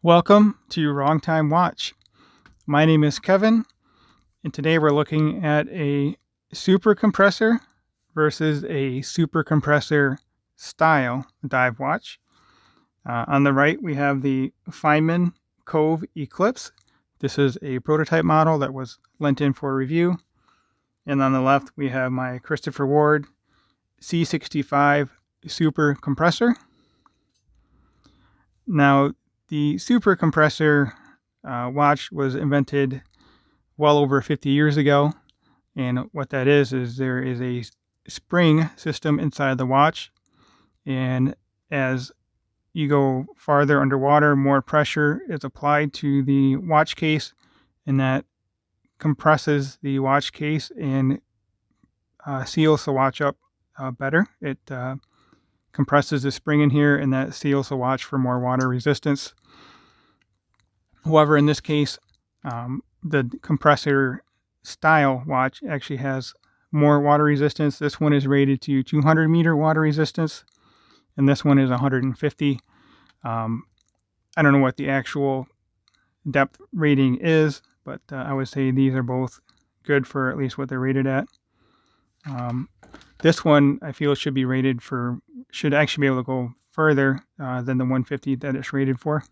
Welcome to Wrong Time Watch. My name is Kevin, and today we're looking at a super compressor versus a super compressor style dive watch. On the right, we have the Feynman Cove Eclipse. This is a prototype model that was lent in for review. And on the left, we have my Christopher Ward C65 super compressor. Now, the super compressor watch was invented well over 50 years ago. And what that is there is a spring system inside the watch. And as you go farther underwater, more pressure is applied to the watch case, and that compresses the watch case and seals the watch up better. It compresses the spring in here, and that seals the watch for more water resistance. However, in this case, the compressor style watch actually has more water resistance. This one is rated to 200 meter water resistance, and this one is 150. I don't know what the actual depth rating is, but I would say these are both good for at least what they're rated at. This one I feel should actually be able to go further than the 150 that it's rated for.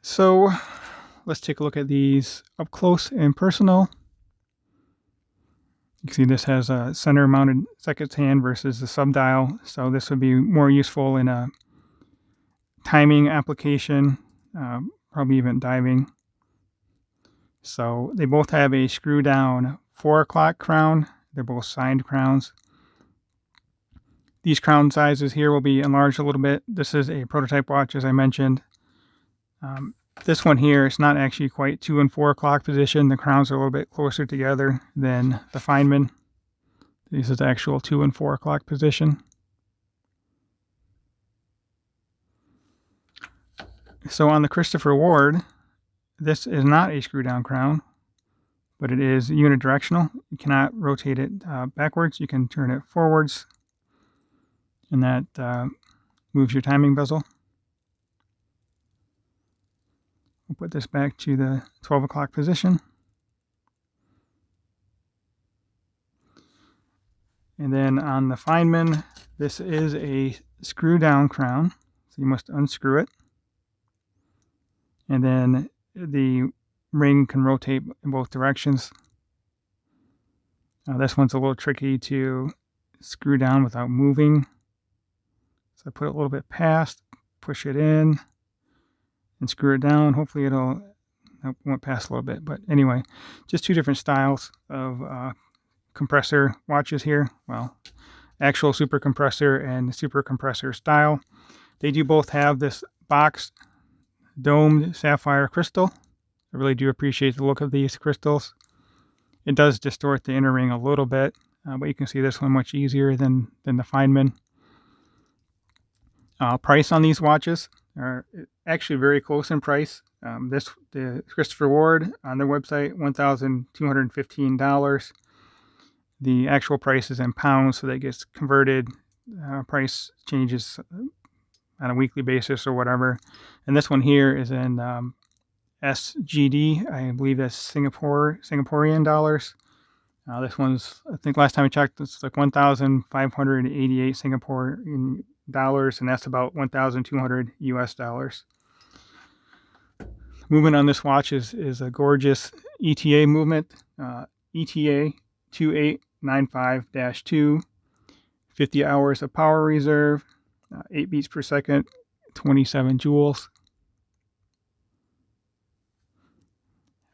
So let's take a look at these up close and personal. You can see this has a center mounted seconds hand versus the subdial. So this would be more useful in a timing application, probably even diving. So they both have a screw down 4 o'clock crown. They're both signed crowns. These crown sizes here will be enlarged a little bit. This is a prototype watch, as I mentioned. This one here is not actually quite 2 and 4 o'clock position. The crowns are a little bit closer together than the Feynman. This is the actual 2 and 4 o'clock position. So on the Christopher Ward, this is not a screw down crown, but it is unidirectional. You cannot rotate it backwards. You can turn it forwards, and that moves your timing bezel. We'll put this back to the 12 o'clock position. And then on the Feynman, this is a screw down crown, so you must unscrew it. And then the ring can rotate in both directions. This one's a little tricky to screw down without moving. So I put it a little bit past, push it in, and screw it down. Hopefully it won't pass a little bit. But anyway, just two different styles of compressor watches here. Well, actual super compressor and super compressor style. They do both have this boxed domed sapphire crystal. I really do appreciate the look of these crystals. It does distort the inner ring a little bit, but you can see this one much easier than the Feynman. Price on these watches are actually very close in price. The Christopher Ward on their website, $1,215. The actual price is in pounds, so that gets converted. Price changes on a weekly basis or whatever. And this one here is in SGD. I believe that's Singaporean dollars. This one's, I think last time I checked, it's like 1,588 Singaporean dollars, and that's about 1,200 US dollars. Movement on this watch is a gorgeous ETA movement. ETA 2895-2, 50 hours of power reserve, 8 beats per second, 27 joules.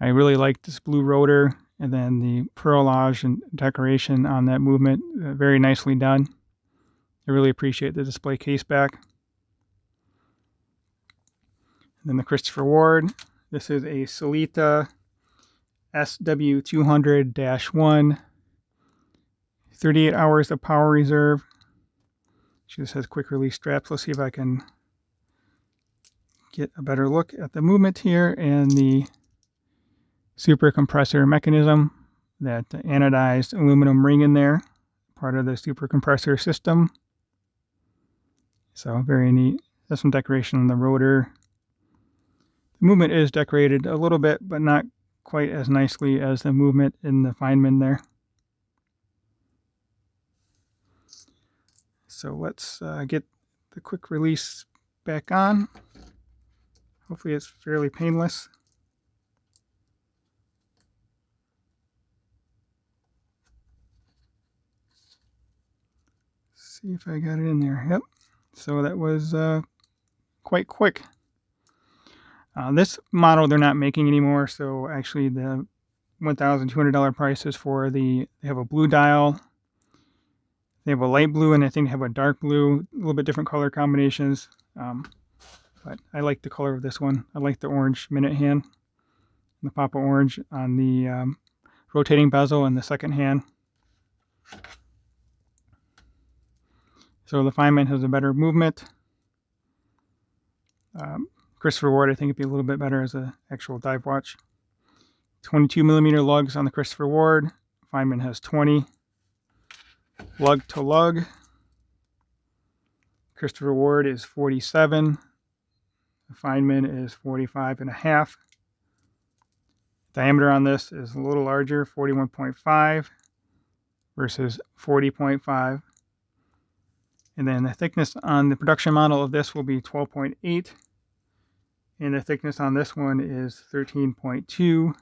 I really like this blue rotor, and then the perlage and decoration on that movement, very nicely done. I really appreciate the display case back. And then the Christopher Ward. This is a Solita SW200-1, 38 hours of power reserve. She just has quick release straps. Let's see if I can get a better look at the movement here and the super compressor mechanism, that anodized aluminum ring in there, part of the super compressor system. So very neat. There's some decoration on the rotor. movement is decorated a little bit, but not quite as nicely as the movement in the Feynman there. So let's get the quick release back on. Hopefully it's fairly painless. See if I got it in there. Yep. So that was quite quick. This model they're not making anymore, so actually the $1,200 price is for they have a blue dial, they have a light blue, and I think they have a dark blue, a little bit different color combinations. But I like the color of this one. I like the orange minute hand, the pop of orange on the rotating bezel in the second hand. So the Feynman has a better movement. Christopher Ward, I think it'd be a little bit better as an actual dive watch. 22 millimeter lugs on the Christopher Ward. Feynman has 20. Lug to lug. Christopher Ward is 47. The Feynman is 45.5. Diameter on this is a little larger, 41.5 versus 40.5. And then the thickness on the production model of this will be 12.8. And the thickness on this one is 13.2.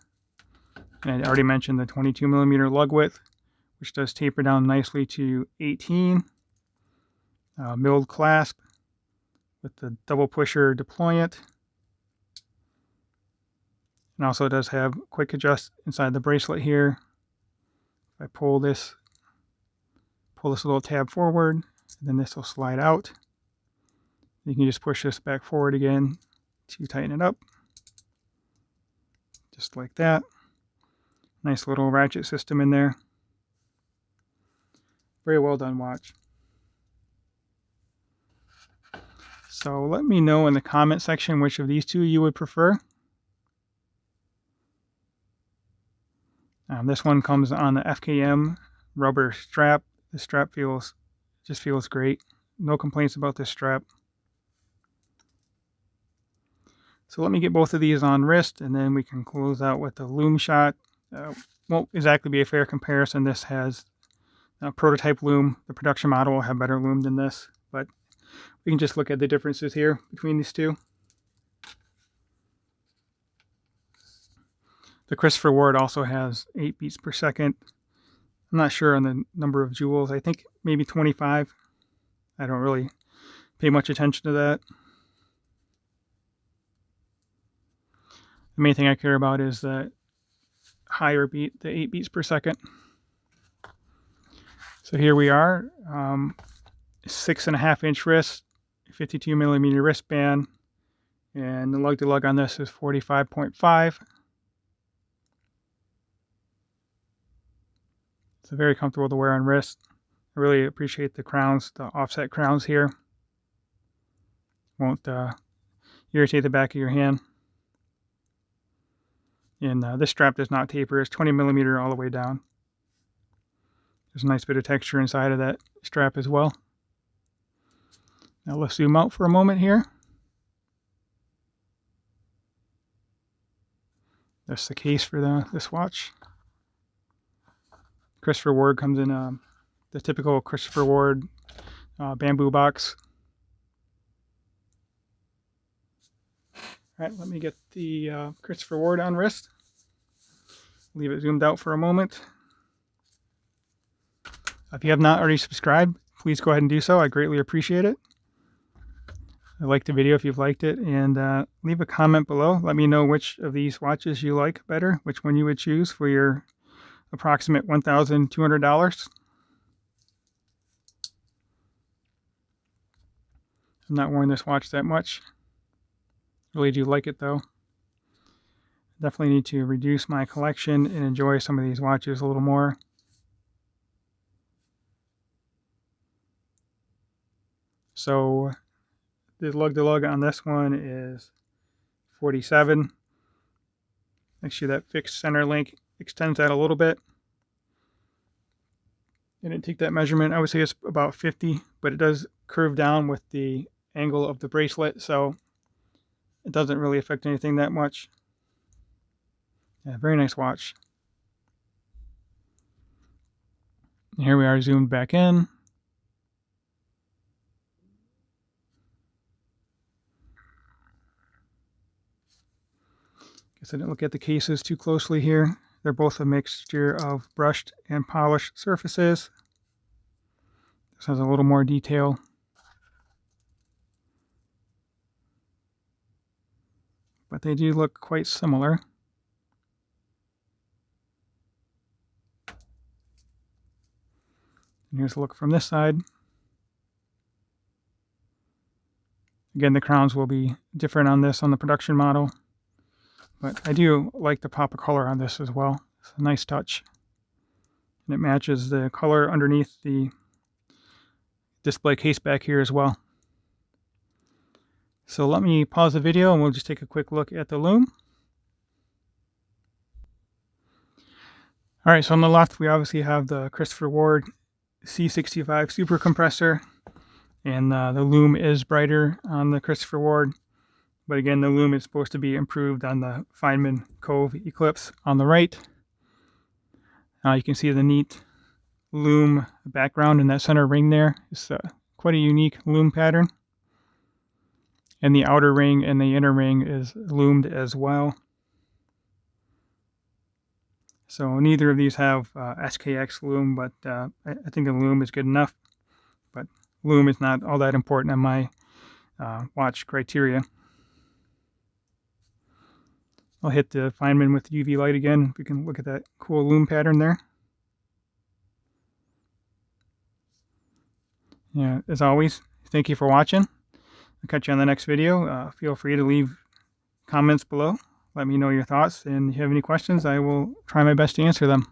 And I already mentioned the 22 millimeter lug width, which does taper down nicely to 18. Milled clasp with the double pusher deployant. And also does have quick adjust inside the bracelet here. If I pull this little tab forward, then this will slide out. You can just push this back forward again to tighten it up. Just like that. Nice little ratchet system in there. Very well done watch. So let me know in the comment section which of these two you would prefer. This one comes on the FKM rubber strap. The strap just feels great. No complaints about this strap. So let me get both of these on wrist, and then we can close out with the loom shot. Won't exactly be a fair comparison. This has a prototype loom. The production model will have better loom than this, but we can just look at the differences here between these two. The Christopher Ward also has 8 beats per second. I'm not sure on the number of joules. I think maybe 25. I don't really pay much attention to that. The main thing I care about is the higher beat, the 8 beats per second. So here we are, 6.5 inch wrist, 52 millimeter wristband, and the lug to lug on this is 45.5. It's very comfortable to wear on wrist. I really appreciate the crowns, the offset crowns here. Won't irritate the back of your hand. And this strap does not taper. It's 20 millimeter all the way down. There's a nice bit of texture inside of that strap as well. Now let's zoom out for a moment here. That's the case for this watch. Christopher Ward comes in the typical Christopher Ward bamboo box. All right, let me get the Christopher Ward on wrist. Leave it zoomed out for a moment. If you have not already subscribed, please go ahead and do so. I greatly appreciate it. Like the video if you've liked it, and leave a comment below. Let me know which of these watches you like better, which one you would choose for your approximate $1,200. I'm not wearing this watch that much. Really do like it though. Definitely need to reduce my collection and enjoy some of these watches a little more. So the lug to lug on this one is 47. Actually, that fixed center link extends that a little bit. I didn't take that measurement. I would say it's about 50, but it does curve down with the angle of the bracelet. So it doesn't really affect anything that much. Yeah, very nice watch. And here we are zoomed back in. Guess I didn't look at the cases too closely here. They're both a mixture of brushed and polished surfaces. This has a little more detail. But they do look quite similar. And here's a look from this side. Again, the crowns will be different on this on the production model. But I do like the pop of color on this as well. It's a nice touch. And it matches the color underneath the display case back here as well. So let me pause the video and we'll just take a quick look at the loom. All right, so on the left, we obviously have the Christopher Ward C65 Super Compressor. And the loom is brighter on the Christopher Ward. But again, the loom is supposed to be improved on the Feynman Cove Eclipse on the right. You can see the neat loom background in that center ring there. It's quite a unique loom pattern. And the outer ring and the inner ring is loomed as well. So neither of these have SKX loom, but I think the loom is good enough. But loom is not all that important on my watch criteria. I'll hit the Feynman with UV light again. We can look at that cool loom pattern there. Yeah, as always, thank you for watching. I'll catch you on the next video. Feel free to leave comments below. Let me know your thoughts, and if you have any questions, I will try my best to answer them.